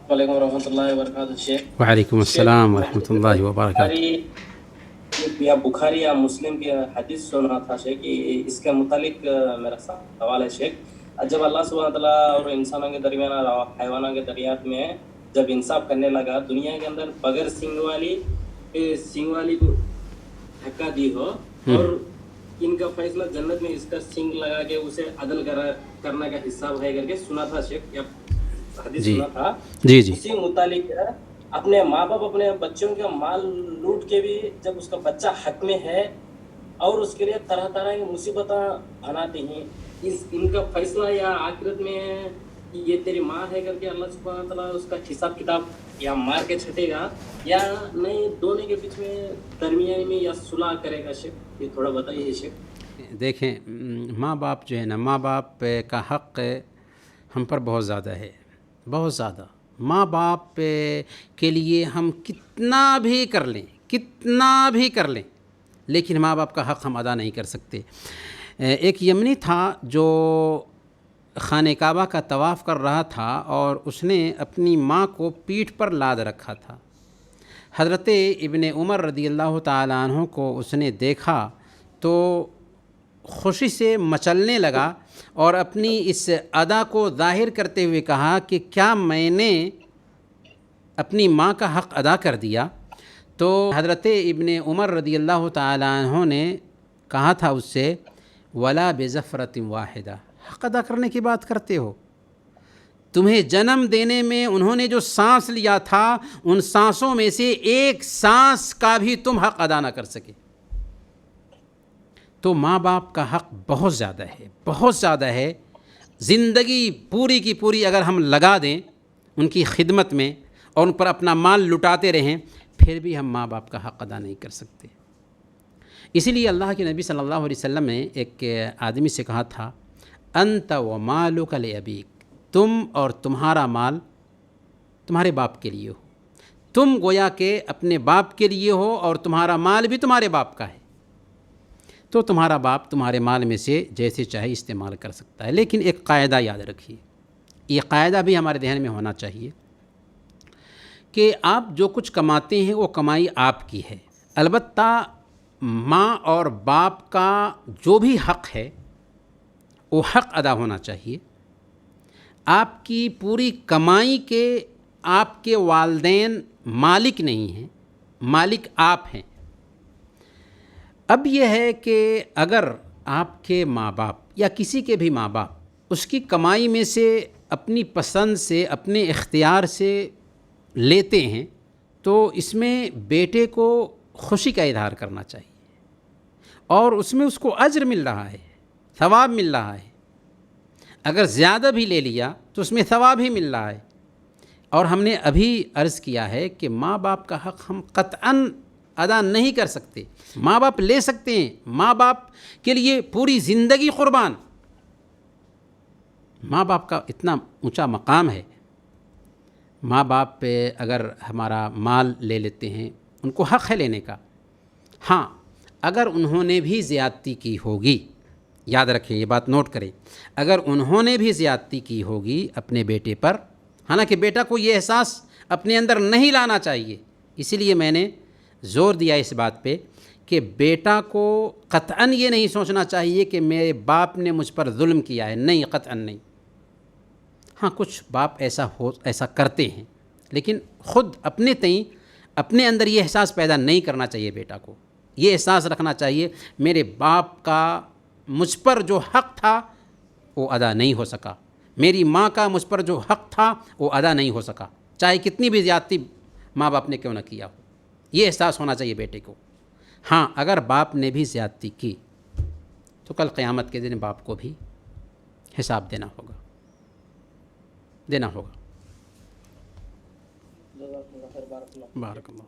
वालेकुम रहमतुल्लाहि व बरकातहू। शेख वालेकुम शेख अस्सलाम व रहमतुल्लाहि व बुखारी बरकातहू। या बुखारी या मुस्लिम की हदीस सुन रहा था शेख कि इसके मुतालिक मेरा सवाल है शेख। जब अल्लाह सुब्हानहू व तआला और इंसानों के दरमियान और हैवानों के दरमियान में जब इंसाफ करने लगा, दुनिया के अंदर बगैर सींग वाली को धक्का दी हो और इनका फैसला जन्नत में इसका सींग लगा के उसे अदल करने का हिसाब है करके सुना था शेख, या हदीस जी सुना था। जी जी उसी मुतालिक अपने माँ बाप अपने बच्चों का माल लूट के भी जब उसका बच्चा हक में है और उसके लिए तरह तरह की मुसीबतें बनाते हैं, इनका फैसला या आखिरत में ये तेरी माँ है करके अल्लाह सुब्हानहू व तआला उसका हिसाब किताब या मार के छटेगा या नहीं, दोनों के बीच में दरमियान में या सुलह करेगा शेख? ये थोड़ा बताइए शेख। देखें, माँ बाप जो है ना, माँ बाप का हक़ हम पर बहुत ज़्यादा है, बहुत ज़्यादा। माँ बाप के लिए हम कितना भी कर लें, कितना भी कर लें, लेकिन माँ बाप का हक़ हम अदा नहीं कर सकते। एक यमनी था जो खाने काबा का तवाफ़ कर रहा था और उसने अपनी माँ को पीठ पर लाद रखा था। हज़रत इब्ने उमर रदियल्लाहु ताला अन्हु को उसने देखा तो खुशी से मचलने लगा और अपनी इस अदा को ज़ाहिर करते हुए कहा कि क्या मैंने अपनी माँ का हक़ अदा कर दिया? तो हज़रत इब्ने उमर रदियल्लाहु ताला अन्हु ने कहा था उससे, वला बेज़फ़रतिन वाहिदा, हक़ अदा करने की बात करते हो? तुम्हें जन्म देने में उन्होंने जो सांस लिया था, उन सांसों में से एक सांस का भी तुम हक़ अदा ना कर सके। तो माँ बाप का हक़ बहुत ज़्यादा है, बहुत ज़्यादा है। ज़िंदगी पूरी की पूरी अगर हम लगा दें उनकी खिदमत में और उन पर अपना माल लुटाते रहें, फिर भी हम माँ बाप का हक़ अदा नहीं कर सकते। इसीलिए अल्लाह के नबी सल्लल्लाहु अलैहि वसल्लम ने एक आदमी से कहा था, अंत व मालुका लिअबीक, तुम और तुम्हारा माल तुम्हारे बाप के लिए हो। तुम गोया के अपने बाप के लिए हो और तुम्हारा माल भी तुम्हारे बाप का है। तो तुम्हारा बाप तुम्हारे माल में से जैसे चाहे इस्तेमाल कर सकता है, लेकिन एक कायदा याद रखिए, ये कायदा भी हमारे ध्यान में होना चाहिए कि आप जो कुछ कमाते हैं वो कमाई आपकी है। अलबत्ता माँ और बाप का जो भी हक़ है वो हक़ अदा होना चाहिए। आपकी पूरी कमाई के आपके वालिदैन मालिक नहीं हैं, मालिक आप हैं। अब यह है कि अगर आपके माँ बाप या किसी के भी माँ बाप उसकी कमाई में से अपनी पसंद से, अपने इख्तियार से लेते हैं, तो इसमें बेटे को खुशी का इज़हार करना चाहिए और उसमें उसको अज्र मिल रहा है, सवाब मिल रहा है। अगर ज़्यादा भी ले लिया तो उसमें सवाब ही मिल रहा है। और हमने अभी अर्ज़ किया है कि माँ बाप का हक़ हम क़त्अन अदा नहीं कर सकते। माँ बाप ले सकते हैं, माँ बाप के लिए पूरी ज़िंदगी क़ुर्बान। माँ बाप का इतना ऊंचा मकाम है। माँ बाप पे अगर हमारा माल ले लेते हैं, उनको हक़ है लेने का। हाँ, अगर उन्होंने भी ज़्यादती की होगी, याद रखें, ये बात नोट करें, अगर उन्होंने भी ज़्यादती की होगी अपने बेटे पर, हालांकि बेटा को ये एहसास अपने अंदर नहीं लाना चाहिए, इसीलिए मैंने ज़ोर दिया इस बात पे कि बेटा को क़त्अन ये नहीं सोचना चाहिए कि मेरे बाप ने मुझ पर जुल्म किया है। नहीं, क़त्अन नहीं। हाँ, कुछ बाप ऐसा करते हैं, लेकिन ख़ुद अपने तई अपने अंदर ये एहसास पैदा नहीं करना चाहिए। बेटा को ये एहसास रखना चाहिए मेरे बाप का मुझ पर जो हक़ था वो अदा नहीं हो सका, मेरी माँ का मुझ पर जो हक़ था वो अदा नहीं हो सका, चाहे कितनी भी ज़्यादती माँ बाप ने क्यों ना किया हो। ये एहसास होना चाहिए बेटे को। हाँ, अगर बाप ने भी ज़्यादती की तो कल क़यामत के दिन बाप को भी हिसाब देना होगा। बारक अल्लाह।